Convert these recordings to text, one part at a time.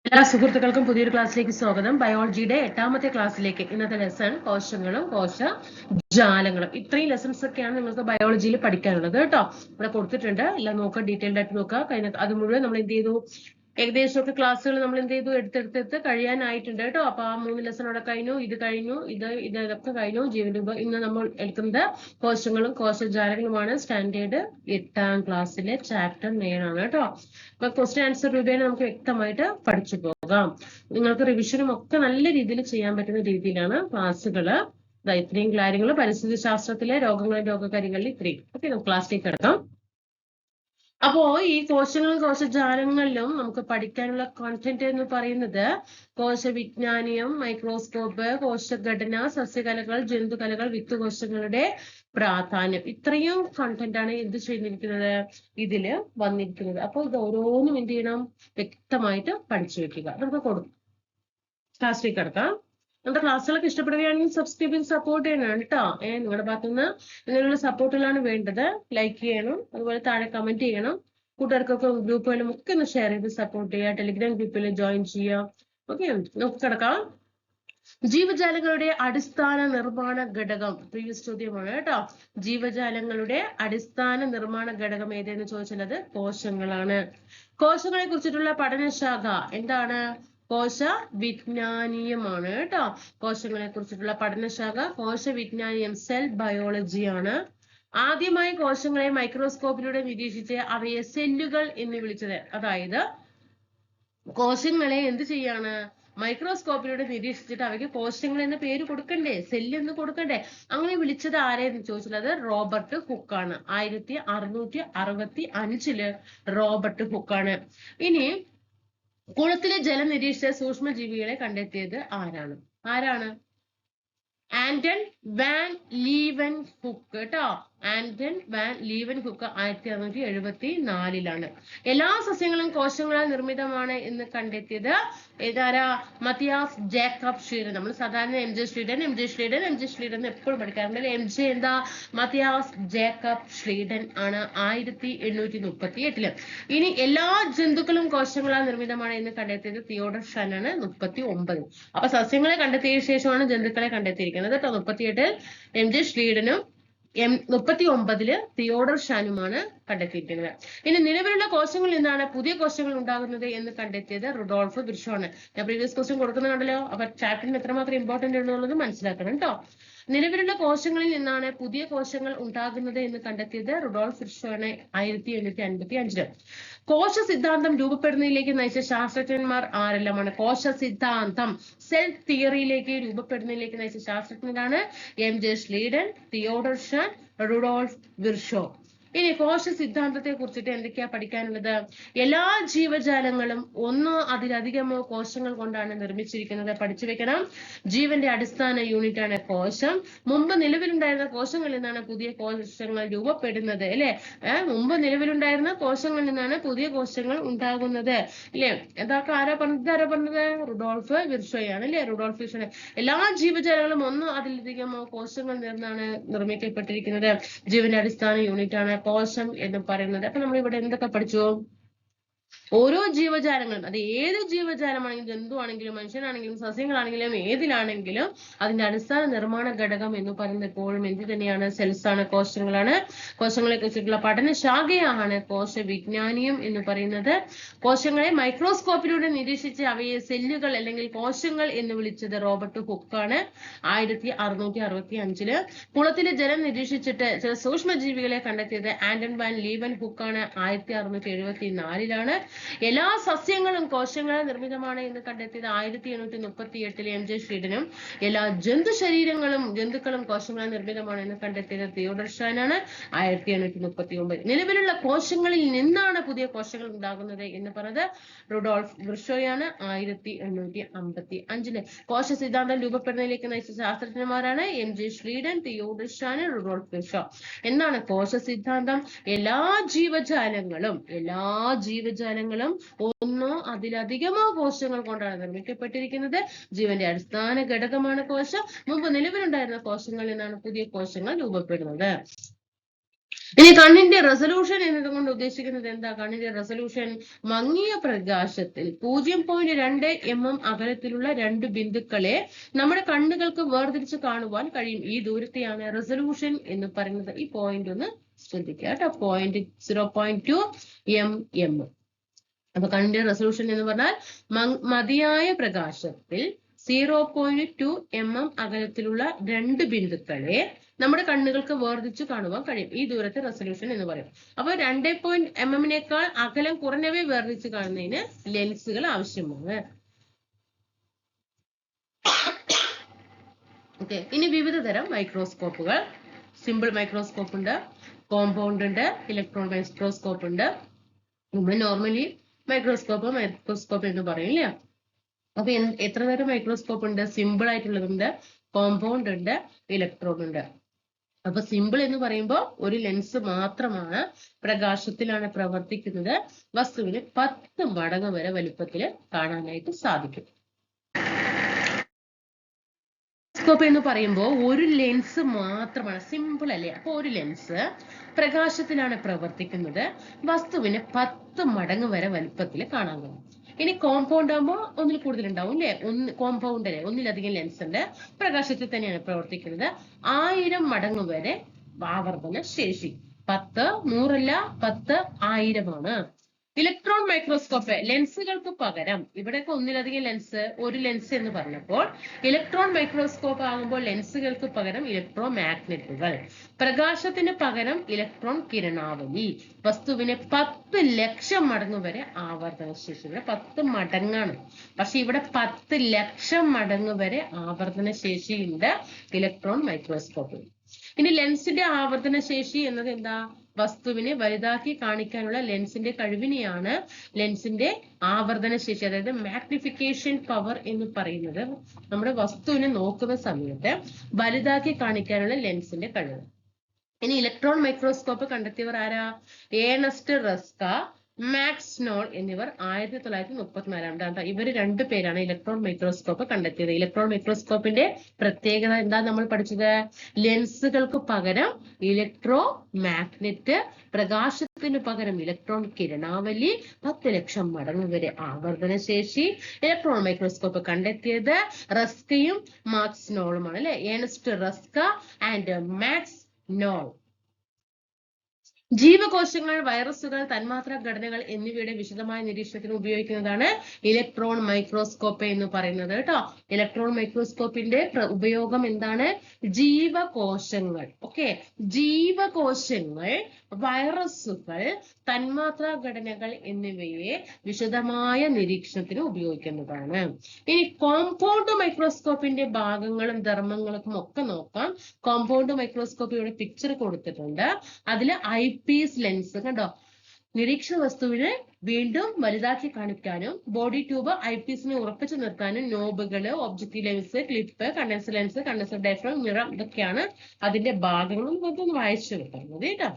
എല്ലാ സുഹൃത്തുക്കൾക്കും പുതിയൊരു ക്ലാസ്സിലേക്ക് സ്വാഗതം. ബയോളജിയുടെ 8ാമത്തെ ക്ലാസ്സിലേക്ക്. ഇന്നത്തെ ലെസൺ കോശങ്ങളും കോശജാലങ്ങളും. ഇത്രയും ലെസൺസ് ഒക്കെയാണ് നിങ്ങൾക്ക് ബയോളജിയിൽ പഠിക്കാനുള്ളത് കേട്ടോ. ഇവിടെ കൊടുത്തിട്ടുണ്ട്, എല്ലാം നോക്കുക, ഡീറ്റെയിൽഡ് ആയിട്ട് നോക്കുക. അത് മുഴുവൻ നമ്മൾ എന്ത് ചെയ്തു, ഏകദേശമൊക്കെ ക്ലാസ്സുകൾ നമ്മൾ എന്ത് ചെയ്തു, എടുത്തെടുത്ത് കഴിയാനായിട്ടുണ്ട് കേട്ടോ. അപ്പൊ ആ 3 ലെസൺ അവിടെ കഴിഞ്ഞു, ഇത് കഴിഞ്ഞു, ഇതൊക്കെ കഴിഞ്ഞു. ജീവരൂപം ഇന്ന് നമ്മൾ എടുക്കുന്നത് കോശങ്ങളും കോശജാലങ്ങളുമാണ്. സ്റ്റാൻഡേർഡ് 8ാം ക്ലാസ്സിലെ ചാപ്റ്റർ 9 ആണ് കേട്ടോ. അപ്പൊ ക്വസ്റ്റ്യൻ ആൻസർ രൂപേണ നമുക്ക് വ്യക്തമായിട്ട് പഠിച്ചു പോകാം. നിങ്ങൾക്ക് റിവിഷനും ഒക്കെ നല്ല രീതിയിൽ ചെയ്യാൻ പറ്റുന്ന രീതിയിലാണ് ക്ലാസ്സുകള്. ഇത്രയും കാര്യങ്ങൾ പരിസ്ഥിതി ശാസ്ത്രത്തിലെ രോഗങ്ങളും രോഗകാരികളിൽ ഇത്രയും. ഓക്കെ, നമുക്ക് ക്ലാസ്സിലേക്ക് കിടക്കാം. അപ്പോ ഈ കോശങ്ങളും കോശജാലങ്ങളിലും നമുക്ക് പഠിക്കാനുള്ള കോണ്ടന്റ് എന്ന് പറയുന്നത് കോശവിജ്ഞാനീയം, മൈക്രോസ്കോപ്പ്, കോശഘടന, സസ്യകലകൾ, ജന്തുകലകൾ, വിത്തുകോശങ്ങളുടെ പ്രാധാന്യം. ഇത്രയും കണ്ടന്റ് ആണ് എന്ത് ചെയ്തിരിക്കുന്നത്, ഇതില് വന്നിരിക്കുന്നത്. അപ്പോൾ ഇത് ഓരോന്നും എന്ത് ചെയ്യണം, വ്യക്തമായിട്ട് പഠിച്ചു വെക്കുക. നമുക്ക് കൊടുക്കും. ക്ലാസ്സിലേക്ക് കിടക്കാം. നമ്മുടെ ക്ലാസ്സുകളൊക്കെ ഇഷ്ടപ്പെടുകയാണെങ്കിൽ സബ്സ്ക്രൈബ് ചെയ്ത് സപ്പോർട്ട് ചെയ്യണം കേട്ടോ. നിങ്ങളുടെ ഭാഗത്തുനിന്ന് ഇങ്ങനെയുള്ള സപ്പോർട്ടുകളാണ് വേണ്ടത്. ലൈക്ക് ചെയ്യണം, അതുപോലെ താഴെ കമന്റ് ചെയ്യണം. കൂട്ടുകാർക്കൊക്കെ ഗ്രൂപ്പുകളിലും ഒക്കെ ഒന്ന് ഷെയർ ചെയ്ത് സപ്പോർട്ട് ചെയ്യുക. ടെലിഗ്രാം ഗ്രൂപ്പിൽ ജോയിൻ ചെയ്യുക. ഓക്കെ, നമുക്ക് കിടക്കാം. ജീവജാലങ്ങളുടെ അടിസ്ഥാന നിർമ്മാണ ഘടകം പ്രീവിയസ് ചോദ്യമാണ് കേട്ടോ. ജീവജാലങ്ങളുടെ അടിസ്ഥാന നിർമ്മാണ ഘടകം ഏതെന്ന് ചോദിച്ചാൽ അത് കോശങ്ങളാണ്. കോശങ്ങളെ കുറിച്ചിട്ടുള്ള പഠനശാഖ എന്താണ്? കോശ വിജ്ഞാനീയമാണ് കേട്ടോ. കോശങ്ങളെ കുറിച്ചിട്ടുള്ള പഠനശാഖ കോശവിജ്ഞാനീയം, സെൽ ബയോളജിയാണ്. ആദ്യമായി കോശങ്ങളെ മൈക്രോസ്കോപ്പിലൂടെ നിരീക്ഷിച്ച് അവയെ സെല്ലുകൾ എന്ന് വിളിച്ചത്. അതായത് കോശങ്ങളെ എന്ത് ചെയ്യാണ്, മൈക്രോസ്കോപ്പിലൂടെ നിരീക്ഷിച്ചിട്ട് അവയ്ക്ക് കോശങ്ങൾ എന്ന പേര് കൊടുക്കണ്ടേ, സെല്ല് എന്ന് കൊടുക്കണ്ടേ. അങ്ങനെ വിളിച്ചത് ആരെന്ന് ചോദിച്ചാൽ അത് റോബർട്ട് ഹുക്കാണ്. 1665 റോബർട്ട് ഹുക്കാണ്. ഇനി കുളത്തിലെ ജലം നിരീക്ഷിച്ച സൂക്ഷ്മജീവികളെ കണ്ടെത്തിയത് ആരാണ്? ആന്റൺ വാൻ ലീവൻ ഹുക്ക് കേട്ടോ. ആന്റൺ വാൻ ലീവൻ ഹുക്ക് 1674 എല്ലാ സസ്യങ്ങളും കോശങ്ങളാൽ നിർമ്മിതമാണ് എന്ന് കണ്ടെത്തിയത് ഏതാരാ? മത്തിയാസ് ജേക്കബ് ഷ്ലീഡൻ. നമ്മൾ സാധാരണ എം ജെ ഷ്ലീഡൻ എപ്പോഴും പഠിക്കാറുണ്ട്. എം ജെ എന്താ? മത്തിയാസ് ജേക്കബ് ഷ്ലീഡൻ ആണ് 1838. ഇനി എല്ലാ ജന്തുക്കളും കോശങ്ങളാൽ നിർമ്മിതമാണ് എന്ന് കണ്ടെത്തിയത് തിയോഡർ ഷനാണ് 39. അപ്പൊ സസ്യങ്ങളെ കണ്ടെത്തിയ ശേഷമാണ് ജന്തുക്കളെ കണ്ടെത്തിയിരിക്കുന്നത് കേട്ടോ. 38 എം ജെ ഷ്ലീഡനും 39 തിയോഡർ ഷാനുമാണ് കണ്ടെത്തിയിരിക്കുന്നത്. ഇനി നിലവിലുള്ള കോശങ്ങളിൽ നിന്നാണ് പുതിയ കോശങ്ങൾ ഉണ്ടാകുന്നത് എന്ന് കണ്ടെത്തിയത് റുഡോൾഫ് വിർഷോ ആണ്. ഞാൻ പ്രീവിയസ് ക്വസ്റ്റ്യൻ കൊടുക്കുന്നുണ്ടല്ലോ. അപ്പൊ ചാപ്റ്ററിന് എത്രമാത്രം ഇമ്പോർട്ടന്റ് ഉള്ളത് മനസ്സിലാക്കണം കേട്ടോ. നിലവിലുള്ള കോശങ്ങളിൽ നിന്നാണ് പുതിയ കോശങ്ങൾ ഉണ്ടാകുന്നത് എന്ന് കണ്ടെത്തിയത് റുഡോൾഫ് വിർഷോ ആണ് 1855. കോശ സിദ്ധാന്തം രൂപപ്പെടുന്നതിലേക്ക് നയിച്ച ശാസ്ത്രജ്ഞന്മാർ ആരെല്ലാമാണ്? കോശ സിദ്ധാന്തം, സെൽ തിയറിയിലേക്ക് രൂപപ്പെടുന്നതിലേക്ക് നയിച്ച ശാസ്ത്രജ്ഞരാണ് M J Schleiden, Theodor Schwann, Rudolf Virchow. ഇനി കോശ സിദ്ധാന്തത്തെ കുറിച്ചിട്ട് എന്തൊക്കെയാ പഠിക്കാനുള്ളത്? എല്ലാ ജീവജാലങ്ങളും ഒന്നോ അതിലധികമോ കോശങ്ങൾ കൊണ്ടാണ് നിർമ്മിച്ചിരിക്കുന്നത്. പഠിച്ചു വെക്കണം. ജീവന്റെ അടിസ്ഥാന യൂണിറ്റ് ആണ് കോശം. മുമ്പ് നിലവിലുണ്ടായിരുന്ന കോശങ്ങളിൽ നിന്നാണ് പുതിയ കോശങ്ങൾ രൂപപ്പെടുന്നത് അല്ലെ. മുമ്പ് നിലവിലുണ്ടായിരുന്ന കോശങ്ങളിൽ നിന്നാണ് പുതിയ കോശങ്ങൾ ഉണ്ടാകുന്നത് അല്ലെ. ഇതൊക്കെ ആരാ പറഞ്ഞത്? റുഡോൾഫ് വിർഷോയാണ് അല്ലെ. Rudolf Virchow. എല്ലാ ജീവജാലങ്ങളും ഒന്നോ അതിലധികമോ കോശങ്ങൾ നിന്നാണ് നിർമ്മിക്കപ്പെട്ടിരിക്കുന്നത്. ജീവന്റെ അടിസ്ഥാന യൂണിറ്റ് ആണ് കോശം എന്ന് പറയുന്നത്. അപ്പൊ നമ്മൾ ഇവിടെ എന്തൊക്കെ പഠിച്ചു? ഓരോ ജീവജാലങ്ങളും, അത് ഏത് ജീവജാലമാണെങ്കിലും, ജന്തു ആണെങ്കിലും, മനുഷ്യനാണെങ്കിലും, സസ്യങ്ങളാണെങ്കിലും, ഏതിലാണെങ്കിലും അതിന്റെ അടിസ്ഥാന നിർമ്മാണ ഘടകം എന്ന് പറയുന്നത് എപ്പോഴും എന്ത് തന്നെയാണ്? സെൽസ് ആണ്, കോശങ്ങളാണ്. കോശങ്ങളെ കുറിച്ചിട്ടുള്ള പഠനശാഖയാണ് കോശവിജ്ഞാനീയം എന്ന് പറയുന്നത്. കോശങ്ങളെ മൈക്രോസ്കോപ്പിലൂടെ നിരീക്ഷിച്ച് അവയെ സെല്ലുകൾ അല്ലെങ്കിൽ കോശങ്ങൾ എന്ന് വിളിച്ചത് റോബർട്ട് ഹുക്കാണ് 1665. കുളത്തിലെ ജലം നിരീക്ഷിച്ചിട്ട് ചില സൂക്ഷ്മജീവികളെ കണ്ടെത്തിയത് ആന്റൺ വാൻ ലീവൻ ഹുക്കാണ് 1674. എല്ലാ സസ്യങ്ങളും കോശങ്ങളാൽ നിർമ്മിതമാണ് എന്ന് കണ്ടെത്തിയത് 1838 എം ജെ ഷ്ലീഡനും. എല്ലാ ജന്തുക്കളും കോശങ്ങളാൽ നിർമ്മിതമാണ് എന്ന് കണ്ടെത്തിയത് തിയോഡർ ഷാനാണ് 1839. നിലവിലുള്ള കോശങ്ങളിൽ നിന്നാണ് പുതിയ കോശങ്ങൾ ഉണ്ടാകുന്നത് എന്ന് പറഞ്ഞത് റുഡോൾഫ് വിർഷോയാണ് 1855. കോശ സിദ്ധാന്തം രൂപപ്പെടുന്നതിലേക്ക് നയിച്ച ശാസ്ത്രജ്ഞന്മാരാണ് M J Schleiden, Theodor Schwann, Rudolf Virchow. എന്താണ് കോശ സിദ്ധാന്തം? എല്ലാ ജീവജാലങ്ങളും ഒന്നോ അതിലധികമോ കോശങ്ങൾ കൊണ്ടാണ് നിർമ്മിക്കപ്പെട്ടിരിക്കുന്നത്. ജീവന്റെ അടിസ്ഥാന ഘടകമാണ് കോശം. മുമ്പ് നിലവിലുണ്ടായിരുന്ന കോശങ്ങളിൽ നിന്നാണ് പുതിയ കോശങ്ങൾ രൂപപ്പെടുന്നത്. ഇനി കണ്ണിന്റെ റെസൊല്യൂഷൻ എന്നതുകൊണ്ട് ഉദ്ദേശിക്കുന്നത് എന്താ? കണ്ണിന്റെ റെസൊല്യൂഷൻ മങ്ങിയ പ്രകാശത്തിൽ 0.2 mm അകലത്തിലുള്ള രണ്ട് ബിന്ദുക്കളെ നമ്മുടെ കണ്ണുകൾക്ക് വേർതിരിച്ച് കാണുവാൻ കഴിയും. ഈ ദൂരത്തെയാണ് റെസൊല്യൂഷൻ എന്ന് പറയുന്നത്. ഈ പോയിന്റ് ഒന്ന് ശ്രദ്ധിക്കുക കേട്ടോ. 0.2 mm. അപ്പൊ കണ്ണിന്റെ റെസൊല്യൂഷൻ എന്ന് പറഞ്ഞാൽ മതിയായ പ്രകാശത്തിൽ 0.2 mm അകലത്തിലുള്ള രണ്ട് ബിന്ദുക്കളെ നമ്മുടെ കണ്ണുകൾക്ക് വേർതിരിച്ച് കാണുവാൻ കഴിയും. ഈ ദൂരത്തെ റെസൊല്യൂഷൻ എന്ന് പറയും. അപ്പൊ 2.mm അകലം കുറഞ്ഞവയെ വേർതിരിച്ച് കാണുന്നതിന് ലെൻസുകൾ ആവശ്യമാണ്. ഓക്കെ, ഇനി വിവിധ തരം മൈക്രോസ്കോപ്പുകൾ. സിമ്പിൾ മൈക്രോസ്കോപ്പ് ഉണ്ട്, കോമ്പൗണ്ട് ഉണ്ട്, ഇലക്ട്രോൺ മൈക്രോസ്കോപ്പ് ഉണ്ട്. നമ്മൾ നോർമലി മൈക്രോസ്കോപ്പ് എന്ന് പറയും ഇല്ല. അപ്പൊ എത്ര തരം മൈക്രോസ്കോപ്പ് ഉണ്ട്? സിമ്പിൾ ആയിട്ടുള്ളതുണ്ട്, കോമ്പൗണ്ട് ഉണ്ട്, ഇലക്ട്രോൺ ഉണ്ട്. അപ്പൊ സിമ്പിൾ എന്ന് പറയുമ്പോൾ ഒരു ലെൻസ് മാത്രമാണ്, പ്രകാശത്തിലാണ് പ്രവർത്തിക്കുന്നത്, വസ്തുവിന് 10 മടങ്ങ് വരെ വലുപ്പത്തിൽ കാണാനായിട്ട് സാധിക്കും. സ്കോപ്പ് എന്ന് പറയുമ്പോൾ ഒരു ലെൻസ് മാത്രമാണ്, സിമ്പിൾ അല്ലേ. അപ്പൊ ഒരു ലെൻസ് പ്രകാശത്തിലാണ് പ്രവർത്തിക്കുന്നത്, വസ്തുവിന് 10 മടങ്ങ് വരെ വലുപ്പത്തിൽ കാണാൻ കഴിയും. ഇനി കോമ്പൗണ്ട് ആകുമ്പോൾ ഒന്നിൽ കൂടുതൽ ഉണ്ടാവും അല്ലേ. കോമ്പൗണ്ട് അല്ലേ, ഒന്നിലധികം ലെൻസ് ഉണ്ട്, പ്രകാശത്തിൽ തന്നെയാണ് പ്രവർത്തിക്കുന്നത്. 1000 മടങ്ങ് വരെ ആവർത്തന ശേഷി. 10 100 അല്ല, 10 1000 ഇലക്ട്രോൺ മൈക്രോസ്കോപ്പ് ലെൻസുകൾക്ക് പകരം, ഇവിടെയൊക്കെ ഒന്നിലധികം ലെൻസ്, ഒരു ലെൻസ് എന്ന് പറഞ്ഞപ്പോൾ ഇലക്ട്രോൺ മൈക്രോസ്കോപ്പ് ആകുമ്പോൾ ലെൻസുകൾക്ക് പകരം ഇലക്ട്രോ മാഗ്നറ്റുകൾ, പ്രകാശത്തിന് പകരം ഇലക്ട്രോൺ കിരണാവലി, വസ്തുവിന് 10 ലക്ഷം മടങ്ങ് വരെ ആവർത്തന ശേഷി. ഇവിടെ 10 മടങ്ങാണ്, പക്ഷെ ഇവിടെ 10 ലക്ഷം മടങ്ങ് വരെ ആവർത്തന ശേഷിയുണ്ട് ഇലക്ട്രോൺ മൈക്രോസ്കോപ്പിൽ. ഇനി ലെൻസിന്റെ ആവർത്തന ശേഷി എന്നത് എന്താ? വസ്തുവിനെ വലുതാക്കി കാണിക്കാനുള്ള ലെൻസിന്റെ കഴിവിനെയാണ് ലെൻസിന്റെ ആവർത്തന ശേഷി, അതായത് മാഗ്നിഫിക്കേഷൻ പവർ എന്ന് പറയുന്നത്. നമ്മുടെ വസ്തുവിനെ നോക്കുന്ന സമയത്ത് വലുതാക്കി കാണിക്കാനുള്ള ലെൻസിന്റെ കഴിവ്. ഇനി ഇലക്ട്രോൺ മൈക്രോസ്കോപ്പ് കണ്ടെത്തിയവർ ആരാ? ഏണസ്റ്റ് റസ്ക, മാക്സ് നോൾ എന്നിവർ 1934. ഇവര് 2 പേരാണ് ഇലക്ട്രോൺ മൈക്രോസ്കോപ്പ് കണ്ടെത്തിയത്. ഇലക്ട്രോൺ മൈക്രോസ്കോപ്പിന്റെ പ്രത്യേകത എന്താ നമ്മൾ പഠിച്ചത്? ലെൻസുകൾക്ക് പകരം ഇലക്ട്രോ മാഗ്നറ്റ്, പ്രകാശത്തിന് പകരം ഇലക്ട്രോൺ കിരണാവലി, 10 ലക്ഷം മടങ്ങ് വരെ ആവർത്തന ശേഷി. ഇലക്ട്രോൺ മൈക്രോസ്കോപ്പ് കണ്ടെത്തിയത് റസ്കയും മാക്സ് നോളുമാണ് അല്ലെ. Ernst Ruska and Max Knoll. ജീവകോശങ്ങൾ, വൈറസുകൾ, തന്മാത്രാ ഘടനകൾ എന്നിവയുടെ വിശദമായ നിരീക്ഷണത്തിന് ഉപയോഗിക്കുന്നതാണ് ഇലക്ട്രോൺ മൈക്രോസ്കോപ്പ് എന്ന് പറയുന്നത് കേട്ടോ. ഇലക്ട്രോൺ മൈക്രോസ്കോപ്പിന്റെ ഉപയോഗം എന്താണ്? ജീവകോശങ്ങൾ, ഓക്കെ, ജീവകോശങ്ങൾ, വൈറസുകൾ, തന്മാത്രാ ഘടനകൾ എന്നിവയെ വിശദമായ നിരീക്ഷണത്തിന് ഉപയോഗിക്കുന്നതാണ്. ഇനി കോമ്പൗണ്ട് മൈക്രോസ്കോപ്പിന്റെ ഭാഗങ്ങളും ധർമ്മങ്ങളും ഒക്കെ നോക്കാം. കോമ്പൗണ്ട് മൈക്രോസ്കോപ്പ് ഇവിടെ പിക്ചർ കൊടുത്തിട്ടുണ്ട്. അതിൽ ഐപീസ് ലെൻസ് കണ്ടോ, നിരീക്ഷണ വസ്തുവിനെ വീണ്ടും വലുതാക്കി കാണിക്കാനും ബോഡി ട്യൂബ് ഐപീസിനെ ഉറപ്പിച്ചു നിർത്താനും നോബുകള്, objective lens, clip, condenser lens, condenser diaphragm, mirror, ഇതൊക്കെയാണ് അതിന്റെ ഭാഗങ്ങളും. ഇതൊന്ന് വായിച്ചു വെക്കുന്നത് കേട്ടോ.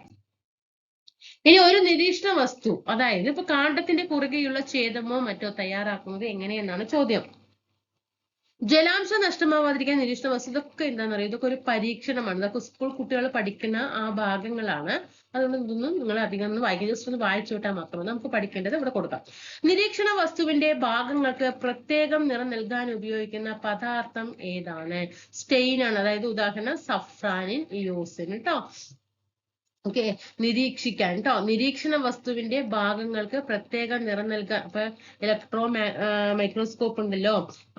ഇനി ഒരു നിരീക്ഷണ വസ്തു, അതായത് ഇപ്പൊ കാണ്ഡത്തിന്റെ കുറുകെയുള്ള ഛേദമോ മറ്റോ തയ്യാറാക്കുന്നത് എങ്ങനെയെന്നാണ് ചോദ്യം. ജലാംശം നഷ്ടമാവാതിരിക്കാൻ നിരീക്ഷണ വസ്തു, ഇതൊക്കെ എന്താണെന്ന് അറിയാം, ഇതൊക്കെ ഒരു പരീക്ഷണമാണ്. ഇതൊക്കെ സ്കൂൾ കുട്ടികൾ പഠിക്കുന്ന ആ ഭാഗങ്ങളാണ്. അതുകൊണ്ട് ഇതൊന്നും നിങ്ങൾ അധികം ഒന്ന് വായിക്കുക, ജസ്റ്റ് ഒന്ന് വായിച്ചു വിട്ടാൽ മാത്രമേ നമുക്ക് പഠിക്കേണ്ടത് ഇവിടെ കൊടുക്കാം. നിരീക്ഷണ വസ്തുവിന്റെ ഭാഗങ്ങൾക്ക് പ്രത്യേകം നിറം നൽകാൻ ഉപയോഗിക്കുന്ന പദാർത്ഥം ഏതാണ്? സ്റ്റെയിൻ ആണ്. അതായത് ഉദാഹരണം സഫ്രാനിൻ, ഇയോസിൻ കേട്ടോ. ഓക്കെ, നിരീക്ഷിക്കാൻ കേട്ടോ. നിരീക്ഷണ വസ്തുവിന്റെ ഭാഗങ്ങൾക്ക് പ്രത്യേക നിറം നൽകാൻ, ഇപ്പൊ ഇലക്ട്രോ മൈക്രോസ്കോപ്പ് ഉണ്ടല്ലോ,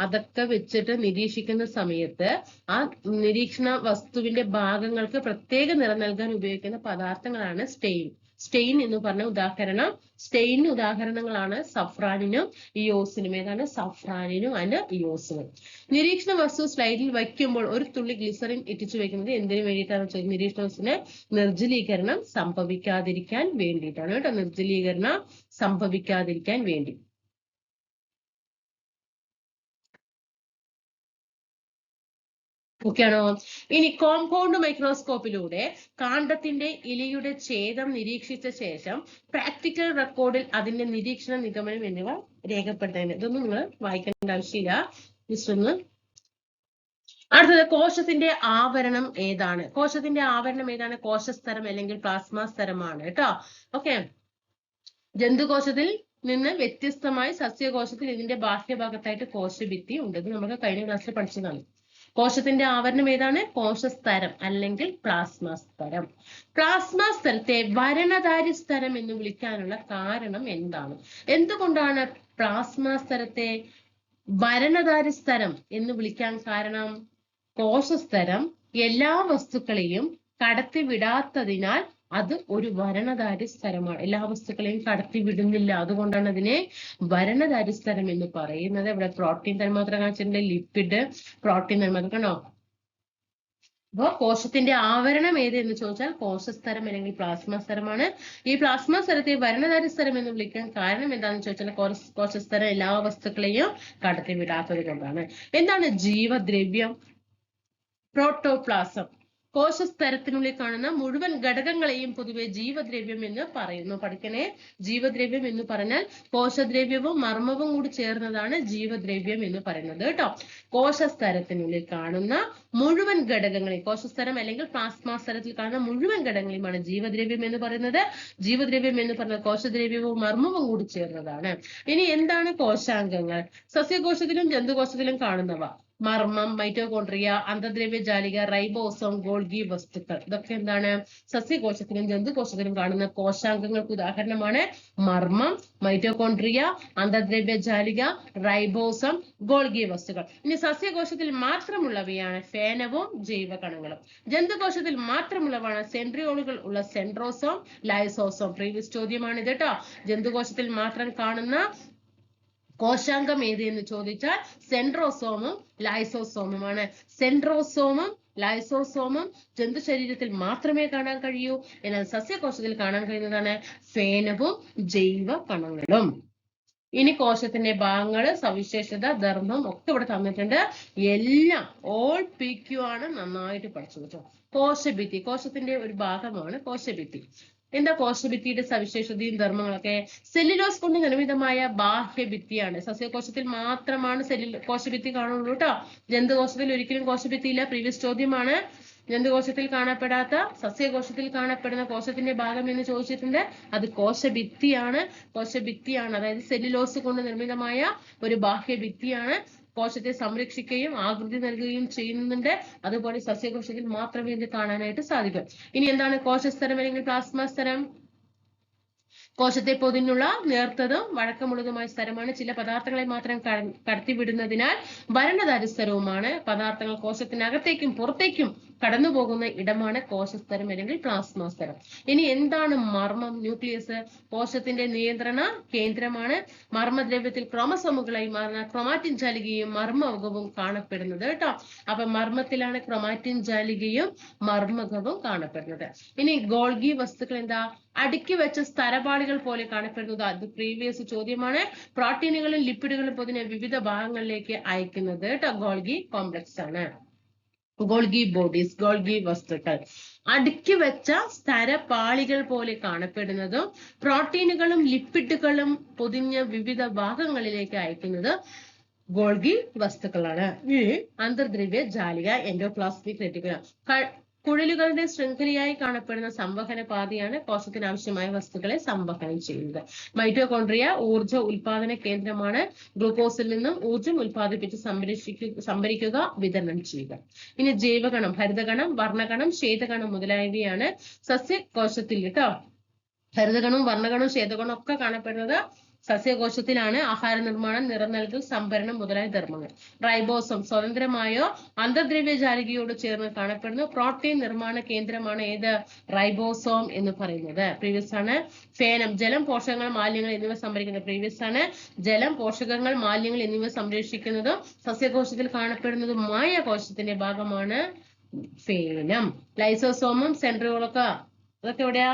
അതൊക്കെ വെച്ചിട്ട് നിരീക്ഷിക്കുന്ന സമയത്ത് ആ നിരീക്ഷണ വസ്തുവിന്റെ ഭാഗങ്ങൾക്ക് പ്രത്യേക നിറം നൽകാൻ ഉപയോഗിക്കുന്ന പദാർത്ഥങ്ങളാണ് സ്റ്റെയിൻ. സ്റ്റെയിൻ എന്ന് പറഞ്ഞ ഉദാഹരണം, സ്റ്റെയിൻ ഉദാഹരണങ്ങളാണ് സഫ്രാനിനും ഇയോസിനും. ഏതാണ്? സഫ്രാനിനും ആൻഡ് ഇയോസിനും. നിരീക്ഷണ വസ്തു സ്ലൈഡിൽ വയ്ക്കുമ്പോൾ ഒരു തുള്ളി ഗ്ലിസറിൻ ഇറ്റിച്ചു വെക്കുന്നത് എന്തിനു വേണ്ടിയിട്ടാണ്? നിരീക്ഷണ വസ്തുവിന് നിർജ്ജലീകരണം സംഭവിക്കാതിരിക്കാൻ വേണ്ടിയിട്ടാണ് കേട്ടോ. നിർജ്ജലീകരണം സംഭവിക്കാതിരിക്കാൻ വേണ്ടി. ഓക്കെ ആണോ? ഇനി കോമ്പൗണ്ട് മൈക്രോസ്കോപ്പിലൂടെ കാണ്ഡത്തിന്റെ ഇലയുടെ ഛേദം നിരീക്ഷിച്ച ശേഷം പ്രാക്ടിക്കൽ റെക്കോർഡിൽ അതിന്റെ നിരീക്ഷണ നിഗമനം എന്നിവ രേഖപ്പെടുത്തേണ്ടത്. ഇതൊന്നും നിങ്ങൾ വായിക്കേണ്ട ആവശ്യമില്ല. ജസ്റ്റ് ഒന്ന് അടുത്തത് കോശത്തിന്റെ ആവരണം ഏതാണ്? കോശത്തിന്റെ ആവരണം ഏതാണ്? കോശസ്തരം അല്ലെങ്കിൽ പ്ലാസ്മ സ്തരമാണ് കേട്ടോ. ഓക്കെ. ജന്തുകോശത്തിൽ നിന്ന് വ്യത്യസ്തമായി സസ്യകോശത്തിൽ ഇതിന്റെ ബാഹ്യഭാഗത്തായിട്ട് കോശഭിത്തി ഉണ്ട്. ഇത് നമുക്ക് കഴിഞ്ഞ ക്ലാസ്സിൽ പഠിച്ചതാണ്. കോശത്തിന്റെ ആവരണം ഏതാണ്? കോശസ്തരം അല്ലെങ്കിൽ പ്ലാസ്മ സ്തരം. പ്ലാസ്മ സ്തരത്തെ വരണധാരി സ്തരം എന്ന് വിളിക്കാനുള്ള കാരണം എന്താണ്? എന്തുകൊണ്ടാണ് പ്ലാസ്മ സ്തരത്തെ വരണധാരി സ്തരം എന്ന് വിളിക്കാൻ കാരണം? കോശസ്തരം എല്ലാ വസ്തുക്കളെയും കടത്തിവിടാത്തതിനാൽ അത് ഒരു വരണധാരി സ്തരമാണ്. എല്ലാ വസ്തുക്കളെയും കടത്തിവിടുന്നില്ല, അതുകൊണ്ടാണ് അതിനെ വരണധാരി സ്തരം എന്ന് പറയുന്നത്. ഇവിടെ പ്രോട്ടീൻ തന്മാത്ര കാണിച്ചിട്ടുണ്ട്, ലിപ്പിഡ്, പ്രോട്ടീൻ തന്മാത്ര കണ്ടോ. അപ്പോ കോശത്തിന്റെ ആവരണം ഏത് എന്ന് ചോദിച്ചാൽ കോശസ്തരം അല്ലെങ്കിൽ പ്ലാസ്മ സ്തരമാണ്. ഈ പ്ലാസ്മ സ്തരത്തെ വരണധാരി സ്തരം എന്ന് വിളിക്കാൻ കാരണം എന്താണെന്ന് ചോദിച്ചാൽ കോശസ്തരം എല്ലാ വസ്തുക്കളെയും കടത്തിവിടാത്തത് കൊണ്ടാണ്. എന്താണ് ജീവദ്രവ്യം? പ്രോട്ടോപ്ലാസം. കോശസ്തരത്തിനുള്ളിൽ കാണുന്ന മുഴുവൻ ഘടകങ്ങളെയും പൊതുവെ ജീവദ്രവ്യം എന്ന് പറയുന്നു. പഠിക്കണേ, ജീവദ്രവ്യം എന്ന് പറഞ്ഞാൽ കോശദ്രവ്യവും മർമ്മവും കൂടി ചേർന്നതാണ് ജീവദ്രവ്യം എന്ന് പറയുന്നത് കേട്ടോ. കോശസ്തരത്തിനുള്ളിൽ കാണുന്ന മുഴുവൻ ഘടകങ്ങളെയും, കോശസ്തരം അല്ലെങ്കിൽ പ്ലാസ്മ സ്തരത്തിൽ കാണുന്ന മുഴുവൻ ഘടകങ്ങളെയുമാണ് ജീവദ്രവ്യം എന്ന് പറയുന്നത്. ജീവദ്രവ്യം എന്ന് പറയുന്നത് കോശദ്രവ്യവും മർമ്മവും കൂടി ചേർന്നതാണ്. ഇനി എന്താണ് കോശാംഗങ്ങൾ? സസ്യകോശത്തിലും ജന്തുകോശത്തിലും കാണുന്നവ: മർമ്മം, മൈറ്റോകോൺട്രിയ, അന്തർദ്രവ്യ ജാലിക, റൈബോസം, ഗോൾഗി വസ്തുക്കൾ. ഇതൊക്കെ എന്താണ്? സസ്യകോശത്തിലും ജന്തുകോശത്തിലും കാണുന്ന കോശാംഗങ്ങൾക്ക് ഉദാഹരണമാണ് മർമ്മം, മൈറ്റോകോൺട്രിയ, അന്തർദ്രവ്യ ജാലിക, റൈബോസം, ഗോൾഗി വസ്തുക്കൾ. ഇനി സസ്യകോശത്തിൽ മാത്രമുള്ളവയാണ് ഫേനവും ജൈവകണങ്ങളും. ജന്തുകോശത്തിൽ മാത്രമുള്ളതാണ് സെൻട്രിയോളുകൾ ഉള്ള സെൻട്രോസോം, ലൈസോസോം. പ്രീവിയസ് ചോദ്യമാണ് ഇത് കേട്ടോ. ജന്തുകോശത്തിൽ മാത്രം കാണുന്ന കോശാംഗം ഏത് എന്ന് ചോദിച്ചാൽ സെൻട്രോസോമും ലൈസോസോമുമാണ്. സെൻട്രോസോമും ലൈസോസോമും ജന്തു ശരീരത്തിൽ മാത്രമേ കാണാൻ കഴിയൂ. എന്നാൽ സസ്യകോശത്തിൽ കാണാൻ കഴിയുന്നതാണ് ഫേനവും ജൈവ കണങ്ങളും. ഇനി കോശത്തിന്റെ ഭാഗങ്ങള്, സവിശേഷത, ധർമ്മം ഒക്കെ ഇവിടെ തന്നിട്ടുണ്ട്. എല്ലാം ഓൾ PQ ആണ്. നന്നായിട്ട് പഠിച്ചു വെച്ചോ. കോശഭിത്തി കോശത്തിന്റെ ഒരു ഭാഗമാണ് കോശഭിത്തി. എന്താ കോശഭിത്തിയുടെ സവിശേഷതയും ധർമ്മങ്ങളൊക്കെ? സെല്ലുലോസ് കൊണ്ട് നിർമ്മിതമായ ബാഹ്യഭിത്തിയാണ്. സസ്യകോശത്തിൽ മാത്രമാണ് കോശഭിത്തി കാണുള്ളൂ കേട്ടോ. ജന്തുകോശത്തിൽ ഒരിക്കലും കോശഭിത്തി ഇല്ല. പ്രീവിയസ് ചോദ്യമാണ്. ജന്തുകോശത്തിൽ കാണപ്പെടാത്ത സസ്യകോശത്തിൽ കാണപ്പെടുന്ന കോശത്തിന്റെ ഭാഗം എന്ന് ചോദിച്ചിട്ടുണ്ട്. അത് കോശഭിത്തിയാണ്. കോശഭിത്തിയാണ്, അതായത് സെല്ലുലോസ് കൊണ്ട് നിർമ്മിതമായ ഒരു ബാഹ്യഭിത്തിയാണ്. കോശത്തെ സംരക്ഷിക്കുകയും ആകൃതി നൽകുകയും ചെയ്യുന്നുണ്ട്. അതുപോലെ സസ്യകോശത്തിൽ മാത്രമേ ഇത് കാണാനായിട്ട് സാധിക്കും. ഇനി എന്താണ് കോശസ്തരം അല്ലെങ്കിൽ പ്ലാസ്മ സ്തരം? കോശത്തെ പൊതിഞ്ഞുള്ള നേർത്തതും വഴക്കമുള്ളതുമായ സ്തരമാണ്. ചില പദാർത്ഥങ്ങളെ മാത്രം കടത്തിവിടുന്നതിനാൽ വരണധാരി സ്തരവുമാണ്. പദാർത്ഥങ്ങൾ കോശത്തിനകത്തേക്കും പുറത്തേക്കും കടന്നു പോകുന്ന ഇടമാണ് കോശസ്തരം അല്ലെങ്കിൽ പ്ലാസ്മ സ്തരം. ഇനി എന്താണ് മർമ്മം? ന്യൂക്ലിയസ് കോശത്തിന്റെ നിയന്ത്രണ കേന്ദ്രമാണ്. മർമ്മദ്രവ്യത്തിൽ ക്രോമസോമുകളായി മാറുന്ന ക്രൊമാറ്റിൻ ജാലികയും മർമ്മകവും കാണപ്പെടുന്നത് കേട്ടോ. അപ്പൊ മർമ്മത്തിലാണ് ക്രൊമാറ്റിൻ ജാലികയും മർമ്മകവും കാണപ്പെടുന്നത്. ഇനി ഗോൾഗി വസ്തുക്കൾ എന്താ? അടുക്കി വെച്ച സ്തരപാളികൾ പോലെ കാണപ്പെടുന്നത്. അത് പ്രീവിയസ് ചോദ്യമാണ്. പ്രോട്ടീനുകളും ലിപ്പിഡുകളും പൊതിഞ്ഞ വിവിധ ഭാഗങ്ങളിലേക്ക് അയക്കുന്നത് കേട്ടോ ഗോൾഗി കോംപ്ലക്സ് ആണ്. ഗോൾഗി ബോഡീസ്, ഗോൾഗി വസ്തുക്കൾ അടുക്കി വെച്ച സ്തരപാളികൾ പോലെ കാണപ്പെടുന്നതും പ്രോട്ടീനുകളും ലിപ്പിഡുകളും പൊതിഞ്ഞ വിവിധ ഭാഗങ്ങളിലേക്ക് അയക്കുന്നത് ഗോൾഗി വസ്തുക്കളാണ്. ഈ അന്തർദ്രവ്യ ജാലിക, എൻഡോപ്ലാസ്മിക് റെറ്റിക്കുലം കുഴലുകളുടെ ശൃംഖലയായി കാണപ്പെടുന്ന സംവഹന പാതയാണ് കോശത്തിന് ആവശ്യമായ വസ്തുക്കളെ സംവഹനം ചെയ്യുന്നത്. മൈറ്റോകോൺട്രിയ ഊർജ്ജ ഉൽപാദന കേന്ദ്രമാണ്. ഗ്ലൂക്കോസിൽ നിന്നും ഊർജ്ജം ഉൽപ്പാദിപ്പിച്ച് സംഭരിക്കുക, വിതരണം ചെയ്യുക. ഇനി ജൈവകണം, ഹരിതകണം, വർണ്ണകണം, ശ്വേതകണം മുതലായവയാണ് സസ്യകോശത്തിൽ കേട്ടോ. ഹരിതകണവും വർണ്ണകണവും ശ്വേതകണവും ഒക്കെ കാണപ്പെടുന്നത് സസ്യകോശത്തിലാണ്. ആഹാര നിർമ്മാണം, നിറം നൽകൽ, സംഭരണം മുതലായ ധർമ്മങ്ങൾ. റൈബോസം സ്വതന്ത്രമായോ അന്തർദ്രവ്യ ജാലികയോട് ചേർന്ന് കാണപ്പെടുന്നു. പ്രോട്ടീൻ നിർമ്മാണ കേന്ദ്രമാണ് ഏത്? റൈബോസോം എന്ന് പറയുന്നത്. പ്രീവിയസ് ആണ്. ഫേനം ജലം, പോഷകങ്ങൾ, മാലിന്യങ്ങൾ എന്നിവ സംഭരിക്കുന്നത്. പ്രീവിയസ് ആണ്. ജലം, പോഷകങ്ങൾ, മാലിന്യങ്ങൾ എന്നിവ സംരക്ഷിക്കുന്നതും സസ്യകോശത്തിൽ കാണപ്പെടുന്നതുമായ കോശത്തിന്റെ ഭാഗമാണ് ഫേനം. ലൈസോസോമും സെൻട്രിയോളൊക്കെ അതൊക്കെ എവിടെയാ?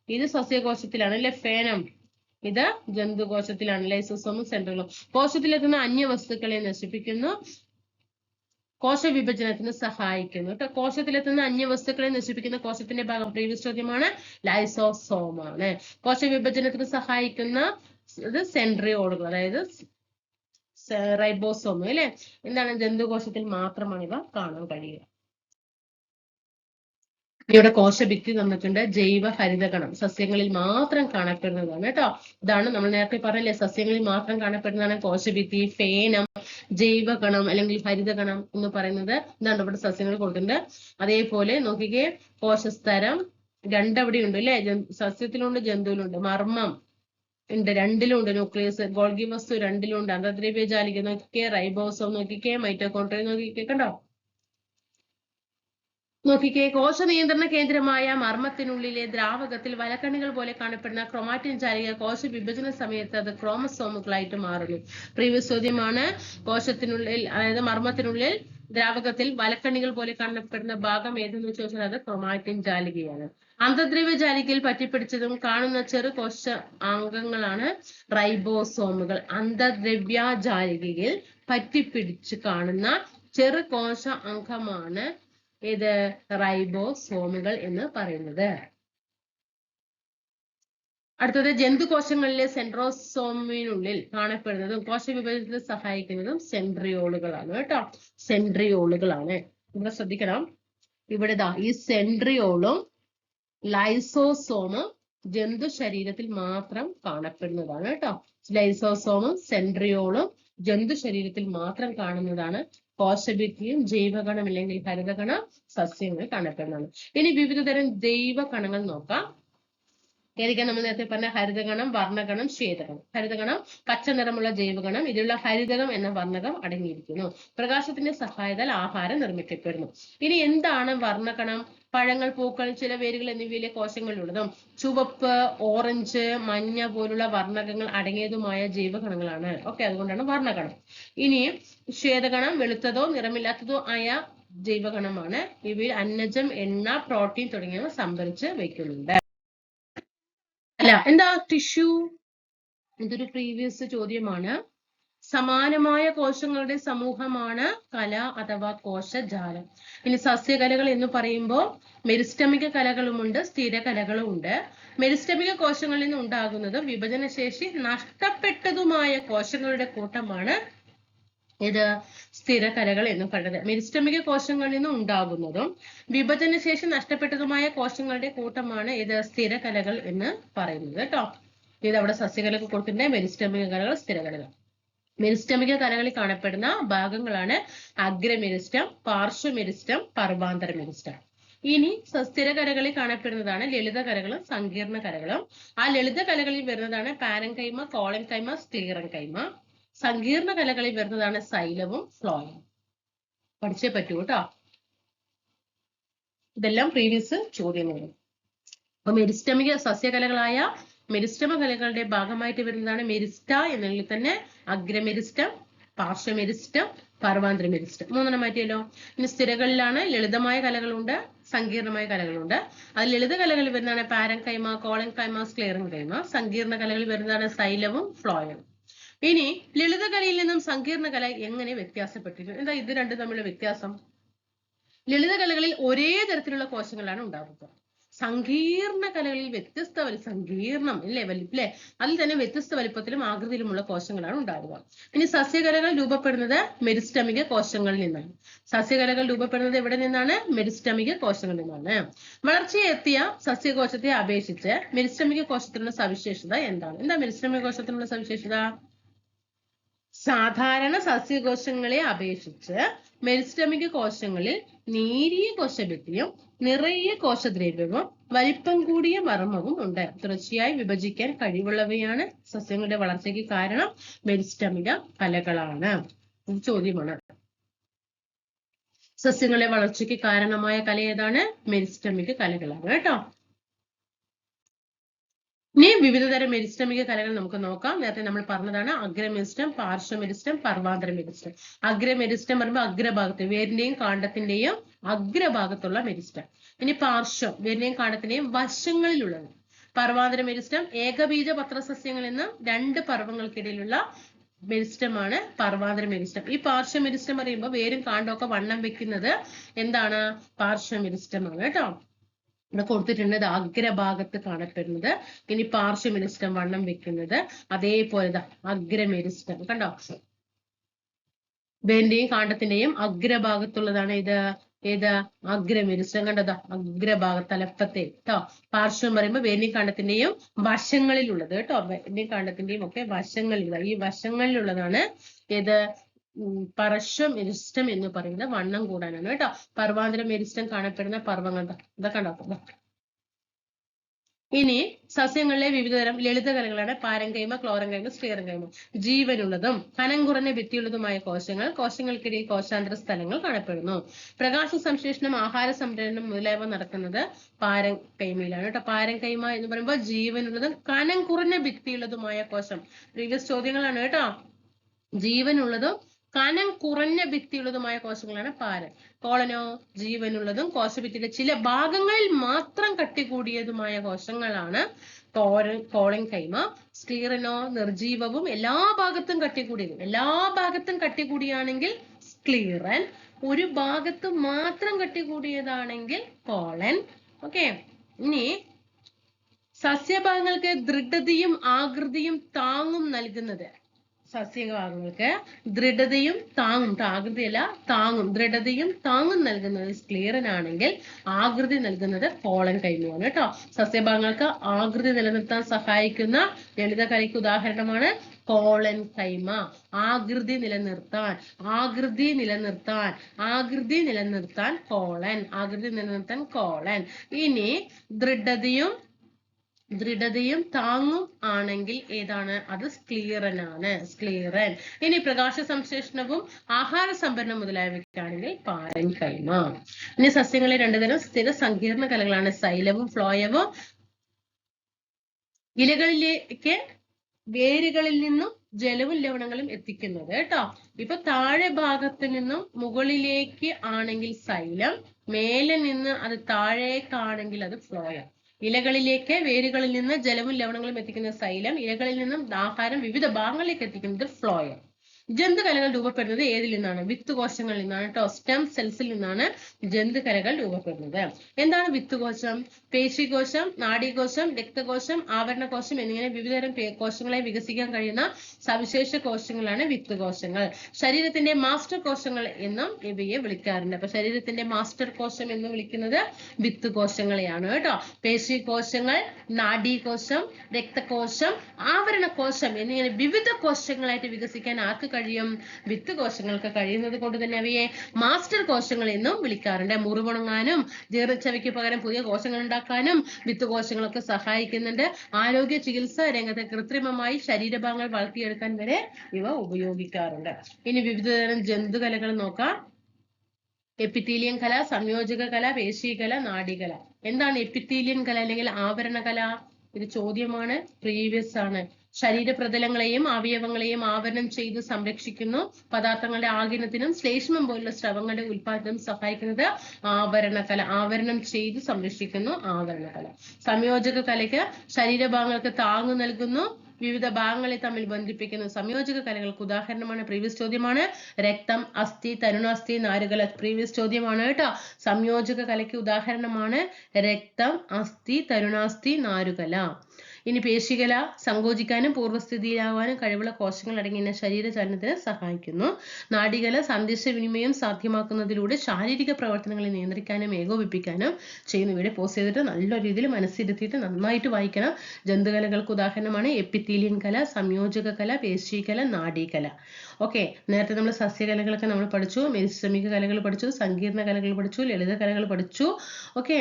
ഇത് സസ്യകോശത്തിലാണ് അല്ലെ ഫേനം. ഇത് ജന്തുകോശത്തിലാണ്. ലൈസോസോമും സെൻട്രലും കോശത്തിലെത്തുന്ന അന്യവസ്തുക്കളെ നശിപ്പിക്കുന്നു, കോശ വിഭജനത്തിന് സഹായിക്കുന്നു കേട്ടോ. കോശത്തിലെത്തുന്ന അന്യവസ്തുക്കളെ നശിപ്പിക്കുന്ന കോശത്തിന്റെ ഭാഗം പ്രീവിയസ് ചോദ്യമാണ്. ലൈസോസോമാണ്. കോശ വിഭജനത്തിന് സഹായിക്കുന്ന സെൻട്രിയോളുകൾ, അതായത് റൈബോസോം അല്ലെ. എന്താണ്, ജന്തുകോശത്തിൽ മാത്രമാണ് ഇവ കാണാൻ കഴിയുക. ഇവിടെ കോശഭിത്തി തന്നിട്ടുണ്ട്. ജൈവ ഹരിതകണം സസ്യങ്ങളിൽ മാത്രം കാണപ്പെടുന്നതാണ് കേട്ടോ. ഇതാണ് നമ്മൾ നേരത്തെ പറഞ്ഞില്ലേ, സസ്യങ്ങളിൽ മാത്രം കാണപ്പെടുന്നതാണ് കോശഭിത്തി. ഫേനം, ജൈവകണം അല്ലെങ്കിൽ ഹരിതകണം എന്ന് പറയുന്നത് ഇതാണ് ഇവിടെ സസ്യങ്ങൾ കൊടുത്തിട്ടുണ്ട്. അതേപോലെ നോക്കിക്കേ, കോശസ്തരം രണ്ടവിടെ ഉണ്ട് അല്ലെ. സസ്യത്തിലുണ്ട്, ജന്തുവിലുണ്ട്. മർമ്മം ഉണ്ട്, രണ്ടിലും ഉണ്ട്. ന്യൂക്ലിയസ്, ഗോൾഗി വസ്തു രണ്ടിലും ഉണ്ട്. അന്തർദ്രവ്യജാലിക നോക്കിക്കേ, റൈബോസോം നോക്കിക്കേ, മൈറ്റോകോൺട്രിയ നോക്കിക്കേ. കണ്ടോ, നോക്കിക്കേ, കോശ നിയന്ത്രണ കേന്ദ്രമായ മർമ്മത്തിനുള്ളിലെ ദ്രാവകത്തിൽ വലക്കണ്ണികൾ പോലെ കാണപ്പെടുന്ന ക്രൊമാറ്റിൻ ജാലിക കോശ വിഭജന സമയത്ത് അത് ക്രോമസോമുകളായിട്ട് മാറുന്നു. പ്രീവിയസ് ചോദ്യമാണ്. കോശത്തിനുള്ളിൽ, അതായത് മർമ്മത്തിനുള്ളിൽ ദ്രാവകത്തിൽ വലക്കണ്ണികൾ പോലെ കാണപ്പെടുന്ന ഭാഗം ഏതെന്ന് ചോദിച്ചാൽ അത് ക്രൊമാറ്റിൻ ജാലികയാണ്. അന്തർദ്രവ്യ ജാലികയിൽ പറ്റിപ്പിടിച്ചതും കാണുന്ന ചെറു കോശ അംഗങ്ങളാണ് റൈബോസോമുകൾ. അന്തർദ്രവ്യ ജാലികയിൽ പറ്റിപ്പിടിച്ച് കാണുന്ന ചെറു കോശ അംഗമാണ് ഇത് റൈബോസോമുകൾ എന്ന് പറയുന്നത്. അടുത്തത്, ജന്തുകോശങ്ങളിലെ സെൻട്രോസോമിനുള്ളിൽ കാണപ്പെടുന്നതും കോശ വിഭജനത്തിൽ സഹായിക്കുന്നതും സെൻട്രിയോളുകളാണ് കേട്ടോ. സെൻട്രിയോളുകളാണ്. ഇവിടെ ശ്രദ്ധിക്കണം, ഇവിടെ ഈ സെൻട്രിയോളും ലൈസോസോമും ജന്തു ശരീരത്തിൽ മാത്രം കാണപ്പെടുന്നതാണ് കേട്ടോ. ലൈസോസോമും സെൻട്രിയോളും ജന്തു ശരീരത്തിൽ മാത്രം കാണുന്നതാണ്. കോശഭിത്തിയും ജൈവകണം അല്ലെങ്കിൽ ഹരിതകണം സസ്യങ്ങൾ കാണപ്പെടുന്നതാണ്. ഇനി വിവിധതരം ജൈവകണങ്ങൾ നോക്കാം. ഏതൊക്കെ നമ്മൾ നേരത്തെ പറഞ്ഞ ഹരിതകണം, വർണ്ണകണം, ശ്വേതകണം. ഹരിതകണം പച്ച നിറമുള്ള ജൈവകണം. ഇതിലുള്ള ഹരിതകം എന്ന വർണ്ണകം അടങ്ങിയിരിക്കുന്നു. പ്രകാശത്തിന്റെ സഹായത്താൽ ആഹാരം നിർമ്മിക്കപ്പെടുന്നു. ഇനി എന്താണ് വർണ്ണകണം? പഴങ്ങൾ, പൂക്കൾ, ചില വേരുകൾ എന്നിവയിലെ കോശങ്ങളിലുള്ളതും ചുവപ്പ്, ഓറഞ്ച്, മഞ്ഞ പോലുള്ള വർണ്ണകങ്ങൾ അടങ്ങിയതുമായ ജൈവകണങ്ങളാണ്. ഓക്കെ, അതുകൊണ്ടാണ് വർണ്ണകണം. ഇനി ശ്വേതകണം വെളുത്തതോ നിറമില്ലാത്തതോ ആയ ജൈവകണമാണ്. ഇവയിൽ അന്നജം, എണ്ണ, പ്രോട്ടീൻ തുടങ്ങിയവ സംഭരിച്ച് വയ്ക്കുന്നുണ്ട്. അല്ല, എന്താ ടിഷ്യൂ? ഇതൊരു പ്രീവിയസ് ചോദ്യമാണ്. സമാനമായ കോശങ്ങളുടെ സമൂഹമാണ് കല അഥവാ കോശജാലം. ഇനി സസ്യകലകൾ എന്ന് പറയുമ്പോൾ മെരിസ്റ്റമിക കലകളുമുണ്ട്, സ്ഥിരകലകളുമുണ്ട്. മെരിസ്റ്റമിക കോശങ്ങളിൽ നിന്ന് ഉണ്ടാകുന്നതും വിഭജനശേഷി നഷ്ടപ്പെട്ടതുമായ കോശങ്ങളുടെ കൂട്ടമാണ് ഇത് സ്ഥിരകലകൾ എന്ന് പറയുന്നത്. മെരിസ്റ്റമിക കോശങ്ങളിൽ നിന്ന് ഉണ്ടാകുന്നതും വിഭജനശേഷി നഷ്ടപ്പെട്ടതുമായ കോശങ്ങളുടെ കൂട്ടമാണ് ഇത് സ്ഥിരകലകൾ എന്ന് പറയുന്നത് കേട്ടോ. ഇത് അവിടെ സസ്യകലകൾ കൊടുത്തിട്ടുണ്ട്. മെരിസ്റ്റമിക കലകൾ, സ്ഥിരകലകൾ. മെരിസ്റ്റമിക കലകളിൽ കാണപ്പെടുന്ന ഭാഗങ്ങളാണ് അഗ്രമെരിസ്റ്റം, പാർശ്വമെരിസ്റ്റം, പർവാന്തര മെരിസ്റ്റം. ഇനി സ്ഥിരകലകളിൽ കാണപ്പെടുന്നതാണ് ലളിത കലകളും സങ്കീർണ കലകളും. ആ ലളിത കലകളിൽ വരുന്നതാണ് പാരൻകൈമ, കോളൻകൈമ, സ്ക്ലീറൻകൈമ. സങ്കീർണ കലകളിൽ വരുന്നതാണ് സൈലവും ഫ്ലോയും. പഠിച്ചേ പറ്റൂ കേട്ടോ. ഇതെല്ലാം പ്രീവിയസ് ചോദ്യങ്ങൾ. അപ്പൊ മെരിസ്റ്റമിക സസ്യകലകളായ മെരിസ്റ്റമ കലകളുടെ ഭാഗമായിട്ട് വരുന്നതാണ് മെരിസ്റ്റ എന്നുള്ളിൽ തന്നെ അഗ്രമെരിസ്റ്റം, പാർശ്വമെരിസ്റ്റം, പർവാന്തര മെരിസ്റ്റം. മൂന്നെണ്ണം മാറ്റിയല്ലോ. ഇനി സ്ഥിരകളിലാണ് ലളിതമായ കലകളുണ്ട്, സങ്കീർണമായ കലകളുണ്ട്. അത് ലളിത കലകളിൽ വരുന്നതാണ് പാരൻകൈമ, കോളൻകൈമ, സ്ക്ലീറൻകൈമ. സങ്കീർണ കലകളിൽ വരുന്നതാണ് സൈലവും ഫ്ലോയും. ഇനി ലളിത കലയിൽ നിന്നും സങ്കീർണ കല എങ്ങനെ വ്യത്യാസപ്പെട്ടിരിക്കുന്നു? എന്താ ഇത് രണ്ടും തമ്മിലുള്ള വ്യത്യാസം? ലളിത കലകളിൽ ഒരേ തരത്തിലുള്ള കോശങ്ങളാണ് ഉണ്ടാവുക. സങ്കീർണ കലകളിൽ വ്യത്യസ്ത സങ്കീർണം അല്ലേ വലിപ്പല്ലേ, അതിൽ തന്നെ വ്യത്യസ്ത വലിപ്പത്തിലും ആകൃതിയിലുമുള്ള കോശങ്ങളാണ് ഉണ്ടാവുക. ഇനി സസ്യകലകൾ രൂപപ്പെടുന്നത് മെരിസ്റ്റമിക കോശങ്ങളിൽ നിന്നാണ്. സസ്യകലകൾ രൂപപ്പെടുന്നത് എവിടെ നിന്നാണ്? മെരിസ്റ്റമിക കോശങ്ങളിൽ നിന്നാണ്. വളർച്ചയെത്തിയ സസ്യകോശത്തെ അപേക്ഷിച്ച് മെരിസ്റ്റമിക കോശത്തിനുള്ള സവിശേഷത എന്താണ്? എന്താ മെരിസ്റ്റമിക കോശത്തിനുള്ള സവിശേഷത? സാധാരണ സസ്യകോശങ്ങളെ അപേക്ഷിച്ച് മെരിസ്റ്റമിക കോശങ്ങളിൽ നേരിയ കോശഭിത്തിയും നിറയെ കോശദ്രവ്യവും വലിപ്പം കൂടിയ മർമ്മവും ഉണ്ട്. തുടർച്ചയായി വിഭജിക്കാൻ കഴിവുള്ളവയാണ് സസ്യങ്ങളുടെ വളർച്ചയ്ക്ക് കാരണം മെരിസ്റ്റമിക കലകളാണ്. ചോദ്യമാണ്. സസ്യങ്ങളുടെ വളർച്ചയ്ക്ക് കാരണമായ കല ഏതാണ്? മെരിസ്റ്റമിക കലകളാണ് കേട്ടോ. ഇനി വിവിധതരം മെരിസ്റ്റമിക കലകൾ നമുക്ക് നോക്കാം. നേരത്തെ നമ്മൾ പറഞ്ഞതാണ് അഗ്രമെരിസ്റ്റം, പാർശ്വമെരിസ്റ്റം, പർവാന്തര മെരിസ്റ്റം. അഗ്രമെരിസ്റ്റം പറയുമ്പോൾ അഗ്രഭാഗത്ത്, വേരിന്റെയും കാണ്ഡത്തിന്റെയും അഗ്രഭാഗത്തുള്ള മെരിസ്റ്റം. ഇനി പാർശ്വം, വേരിന്റെയും കാണ്ഡത്തിന്റെയും വശങ്ങളിലുള്ളത്. പർവാന്തര മെരിസ്റ്റം ഏകബീജ പത്രസസ്യങ്ങളിൽ നിന്ന് രണ്ട് പർവ്വങ്ങൾക്കിടയിലുള്ള മെരിസ്റ്റമാണ് പർവാന്തര മെരിസ്റ്റം. ഈ പാർശ്വമെരിസ്റ്റം പറയുമ്പോൾ വേരും കാണ്ഡമൊക്കെ വണ്ണം വെക്കുന്നത് എന്താണ്? പാർശ്വമെരിസ്റ്റമാണ് കേട്ടോ. ഇവിടെ കൊടുത്തിട്ടുണ്ട് അഗ്രഭാഗത്ത് കാണപ്പെടുന്നത്. ഇനി പാർശ്വമെരിസ്റ്റം വണ്ണം വെക്കുന്നത്. അതേപോലെ അഗ്രമെരിസ്റ്റം കണ്ടോ, വേരിന്റെയും കാണ്ഡത്തിന്റെയും അഗ്രഭാഗത്തുള്ളതാണ് ഏത് അഗ്രമെരിസ്റ്റം. കണ്ടതാ അഗ്രഭാഗം തലപ്പത്തെ കേട്ടോ. പാർശ്വം പറയുമ്പോൾ വേരിന്റെയും കാണ്ഡത്തിന്റെയും വശങ്ങളിലുള്ളത് കേട്ടോ. വേരിന്റെയും കാണ്ഡത്തിന്റെയും ഒക്കെ വശങ്ങളിലുള്ള ഈ വശങ്ങളിലുള്ളതാണ് ഏത് പാർശ്വ മെരിസ്റ്റം എന്ന് പറയുന്നത്. വണ്ണം കൂടാനാണ് കേട്ടോ. പർവാന്തര മെരിസ്റ്റം കാണപ്പെടുന്ന പർവ്വങ്ങൾ ഇതൊക്കെ ഉണ്ടാക്കും. ഇനി സസ്യങ്ങളിലെ വിവിധതരം ലളിതകലകളാണ് പാരങ്കൈമ, ക്ലോറങ്കൈമ, സ്ക്ലീറങ്കൈമ. ജീവനുള്ളതും കനം കുറഞ്ഞ ഭിത്തിയുള്ളതുമായ കോശങ്ങൾ, കോശങ്ങൾക്കിടയിൽ കോശാന്തര സ്ഥലങ്ങൾ കാണപ്പെടുന്നു. പ്രകാശ സംശ്ലേഷണം, ആഹാര സംഭരണം മുതലായവ നടക്കുന്നത് പാരങ്കൈമയിലാണ് കേട്ടോ. പാരങ്കൈമ എന്ന് പറയുമ്പോൾ ജീവനുള്ളതും കനം കുറഞ്ഞ ഭിത്തിയുള്ളതുമായ കോശം. പ്രീവിയസ് ചോദ്യങ്ങളാണ് കേട്ടോ. ജീവനുള്ളതും കനം കുറഞ്ഞ ഭിത്തിയുള്ളതുമായ കോശങ്ങളാണ് പാരൻ. കോളനോ ജീവനുള്ളതും കോശഭിത്തിയുടെ ചില ഭാഗങ്ങളിൽ മാത്രം കട്ടി കൂടിയതുമായ കോശങ്ങളാണ് കോളൻകൈമ. സ്ക്ലീറനോ നിർജീവവും എല്ലാ ഭാഗത്തും കട്ടി കൂടിയതും. എല്ലാ ഭാഗത്തും കട്ടി കൂടിയാണെങ്കിൽ സ്ക്ലീറൻ, ഒരു ഭാഗത്ത് മാത്രം കട്ടി കൂടിയതാണെങ്കിൽ കോളൻ. ഓക്കെ, ഇനി സസ്യഭാഗങ്ങൾക്ക് ദൃഢതയും ആകൃതിയും താങ്ങും നൽകുന്നത്. സസ്യഭാഗങ്ങൾക്ക് ദൃഢതയും താങ്ങും, ആകൃതിയല്ല താങ്ങും, ദൃഢതയും താങ്ങും നൽകുന്നത് സ്ക്ലീറൻ ആണെങ്കിൽ ആകൃതി നൽകുന്നത് കോളൻകൈമയാണ് കേട്ടോ. സസ്യഭാഗങ്ങൾക്ക് ആകൃതി നിലനിർത്താൻ സഹായിക്കുന്ന ലളിതകലയ്ക്ക് ഉദാഹരണമാണ് കോളൻകൈമ. ആകൃതി നിലനിർത്താൻ കോളൻ. ഇനി ദൃഢതയും താങ്ങും ആണെങ്കിൽ ഏതാണ്? അത് സ്ക്ലീറൻ. ഇനി പ്രകാശ സംശ്ലേഷണവും ആഹാര സംഭരണം മുതലായവയ്ക്കാണെങ്കിൽ പാരൻകൈമ. ഇനി സസ്യങ്ങളെ രണ്ടുതരം സ്ഥിര സങ്കീർണ കലകളാണ് സൈലവും ഫ്ലോയവും. ഇലകളിലേക്ക് വേരുകളിൽ നിന്നും ജലവും ലവണങ്ങളും എത്തിക്കുന്നത് കേട്ടോ. ഇപ്പൊ താഴെ ഭാഗത്ത് നിന്നും മുകളിലേക്ക് ആണെങ്കിൽ സൈലം, മേലെ നിന്ന് അത് താഴേക്കാണെങ്കിൽ അത് ഫ്ലോയം. ഇലകളിലേക്ക് വേരുകളിൽ നിന്ന് ജലവും ലവണങ്ങളും എത്തിക്കുന്ന സൈലം, ഇലകളിൽ നിന്നും ആഹാരം വിവിധ ഭാഗങ്ങളിലേക്ക് എത്തിക്കുന്നത് ഫ്ലോയം. ജന്തുകലകൾ രൂപപ്പെടുന്നത് ഏതിൽ നിന്നാണ്? വിത്തുകോശങ്ങളിൽ നിന്നാണ് കേട്ടോ. സ്റ്റെം സെൽസിൽ നിന്നാണ് ജന്തുകലകൾ രൂപപ്പെടുന്നത്. എന്താണ് വിത്തുകോശം? പേശികോശം, നാഡീകോശം, രക്തകോശം, ആവരണകോശം എന്നിങ്ങനെ വിവിധതരം കോശങ്ങളെ വികസിക്കാൻ കഴിയുന്ന സവിശേഷ കോശങ്ങളാണ് വിത്തുകോശങ്ങൾ. ശരീരത്തിന്റെ മാസ്റ്റർ കോശങ്ങൾ എന്നും ഇവയെ വിളിക്കാറുണ്ട്. അപ്പൊ ശരീരത്തിന്റെ മാസ്റ്റർ കോശം എന്ന് വിളിക്കുന്നത് വിത്തുകോശങ്ങളെയാണ് കേട്ടോ. പേശികോശങ്ങൾ, നാഡീകോശം, രക്തകോശം, ആവരണകോശം എന്നിങ്ങനെ വിവിധ കോശങ്ങളായിട്ട് വികസിക്കാൻ ആർക്ക് കഴിയും? വിത്തുകോശങ്ങൾക്ക് കഴിയുന്നത് കൊണ്ട് തന്നെ അവയെ മാസ്റ്റർ കോശങ്ങൾ എന്നും വിളിക്കാറുണ്ട്. മുറിവുണങ്ങാനും ജീർണിച്ചവയ്ക്ക് പകരം പുതിയ കോശങ്ങൾ ഉണ്ടാക്കാനും വിത്തുകോശങ്ങളൊക്കെ സഹായിക്കുന്നുണ്ട്. ആരോഗ്യ ചികിത്സാ രംഗത്ത് കൃത്രിമമായി ശരീരഭാഗങ്ങൾ വളർത്തിയെടുക്കാൻ വരെ ഇവ ഉപയോഗിക്കാറുണ്ട്. ഇനി വിവിധതരം ജന്തുകലകൾ നോക്കാം. എപ്പിത്തീലിയൻ കല, സംയോജക കല, പേശീകല, നാഡീകല. എന്താണ് എപ്പിത്തീലിയൻ കല അല്ലെങ്കിൽ ആവരണ കല? ഇത് ചോദ്യമാണ്, പ്രീവിയസ് ആണ്. ശരീരപ്രതലങ്ങളെയും അവയവങ്ങളെയും ആവരണം ചെയ്ത് സംരക്ഷിക്കുന്നു. പദാർത്ഥങ്ങളുടെ ആഗിരണത്തിനും ശ്ലേഷ്മം പോലുള്ള സ്രവങ്ങളുടെ ഉൽപാദനം സഹായിക്കുന്നത് ആവരണകല. ആവരണം ചെയ്ത് സംരക്ഷിക്കുന്നു ആവരണകല. സംയോജക കലയ്ക്ക് ശരീരഭാഗങ്ങൾക്ക് താങ്ങു നൽകുന്നു, വിവിധ ഭാഗങ്ങളെ തമ്മിൽ ബന്ധിപ്പിക്കുന്നു. സംയോജക കലകൾക്ക് ഉദാഹരണമാണ്, പ്രീവിയസ് ചോദ്യമാണ്, രക്തം, അസ്ഥി, തരുണാസ്ഥി, നാരുകല. പ്രീവിയസ് ചോദ്യമാണ് കേട്ടോ. സംയോജക കലയ്ക്ക് ഉദാഹരണമാണ് രക്തം, അസ്ഥി, തരുണാസ്ഥി, നാരുകല. ഇനി പേശികല സങ്കോചിക്കാനും പൂർവ്വസ്ഥിതിയിലാവാനും കഴിവുള്ള കോശങ്ങൾ അടങ്ങിയ ശരീരചലനത്തിന് സഹായിക്കുന്നു. നാഡീകല സന്ദേശവിനിമയം സാധ്യമാക്കുന്നതിലൂടെ ശാരീരിക പ്രവർത്തനങ്ങളെ നിയന്ത്രിക്കാനും ഏകോപിപ്പിക്കാനും ചെയ്യുന്നു. ഇവിടെ പോസ് ചെയ്തിട്ട് നല്ല രീതിയിൽ മനസ്സിരുത്തിയിട്ട് നന്നായിട്ട് വായിക്കണം. ജന്തുകലകൾക്ക് ഉദാഹരണമാണ് എപ്പിത്തീലിയൻ കല, സംയോജക കല, പേശീകല, നാഡീകല. ഓക്കെ, നേരത്തെ നമ്മൾ സസ്യകലകളൊക്കെ നമ്മൾ പഠിച്ചു, മെരിസ്റ്റമിക കലകൾ പഠിച്ചു, സങ്കീർണ കലകൾ പഠിച്ചു, ലളിത കലകൾ പഠിച്ചു. ഓക്കെ,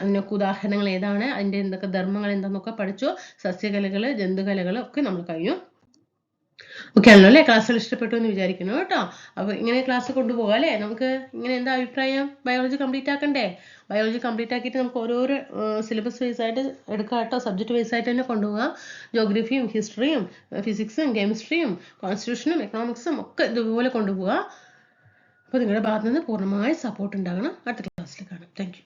അതിനൊക്കെ ഉദാഹരണങ്ങൾ ഏതാണ്, അതിന്റെ എന്തൊക്കെ ധർമ്മങ്ങൾ എന്താന്നൊക്കെ പഠിച്ചു. സസ്യകലകള്, ജന്തുകലകള് ഒക്കെ നമ്മൾ കഴിഞ്ഞു. ഓക്കെ ആണല്ലോ അല്ലെ? ക്ലാസ്സുകൾ ഇഷ്ടപ്പെട്ടു എന്ന് വിചാരിക്കുന്നു കേട്ടോ. അപ്പൊ ഇങ്ങനെ ക്ലാസ് കൊണ്ടുപോകാം അല്ലെ? നമുക്ക് ഇങ്ങനെ എന്താ അഭിപ്രായം? ബയോളജി കംപ്ലീറ്റ് ആക്കണ്ടേ? ബയോളജി കംപ്ലീറ്റ് ആക്കിയിട്ട് നമുക്ക് ഓരോരോ സിലബസ് വൈസ് ആയിട്ട് എടുക്കാം കേട്ടോ. സബ്ജക്ട് വൈസ് ആയിട്ട് തന്നെ കൊണ്ടുപോകാം. ജോഗ്രഫിയും ഹിസ്റ്ററിയും ഫിസിക്സും കെമിസ്ട്രിയും കോൺസ്റ്റിറ്റ്യൂഷനും എക്കണോമിക്സും ഒക്കെ ഇതുപോലെ കൊണ്ടുപോകാം. അപ്പോൾ നിങ്ങളുടെ ഭാഗത്ത് നിന്ന് പൂർണ്ണമായ സപ്പോർട്ട് ഉണ്ടാകണം. അടുത്ത ക്ലാസ്സിൽ കാണാം. Thank you.